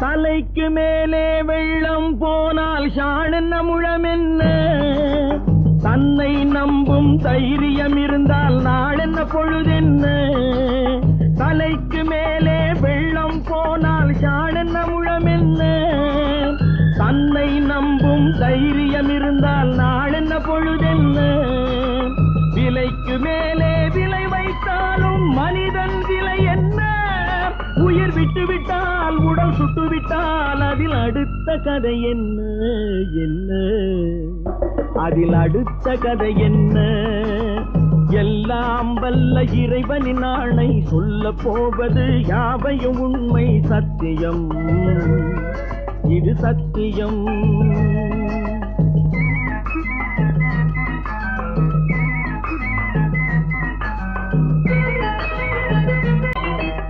தலைக்கு மேலே வெள்ளம் போனால் ஷாணென்ன முழமென்ன, தன்னை நம்பும் தைரியம் இருந்தால் நாளென்ன பொழுதென்ன. தலைக்கு மேலே வெள்ளம் போனால் ஷாணென்ன முழமென்ன, தன்னை நம்பும் தைரியம் இருந்தால் நாளென்ன பொழுதென்ன. விலைக்கு மேலே விலை வைத்தாலும் மனிதன் விலை என்ன, உயிர் விட்டுவிட்டால் உடல் சுட்டுவிட்டால் அதில் அடுத்த கதை என்ன என்ன, அதில் அடுத்த கதை என்ன. எல்லாம் வல்ல இறைவனின் ஆணை, சொல்ல போவது யாவையும் உண்மை சத்தியம், இது சத்தியம்.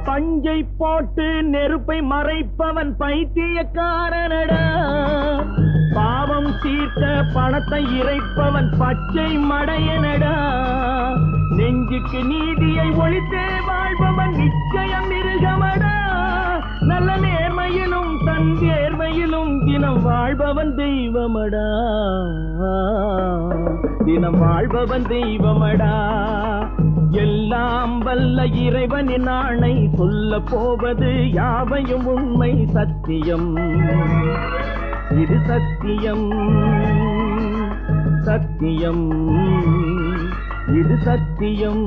பஞ்சை போட்டு நெருப்பை மறைப்பவன் பைத்தியக்காரனடா, பாவம் தீர்க்க பணத்தை இறைப்பவன் பச்சை மடையனடா. நெஞ்சுக்கு நீதியை ஒழித்தே வாழ்பவன் நிச்சயம் மிருகமடா. நல்ல நேர்மையிலும் தன் தேர்மையிலும் தினம் வாழ்பவன் தெய்வமடா, தினம் வாழ்பவன் தெய்வமடா. எல்லாம் வல்ல இறைவனின் ஆணை, சொல்ல போவது யாவையும் உண்மை சத்தியம், இது சத்தியம் சத்தியம், இது சத்தியம்.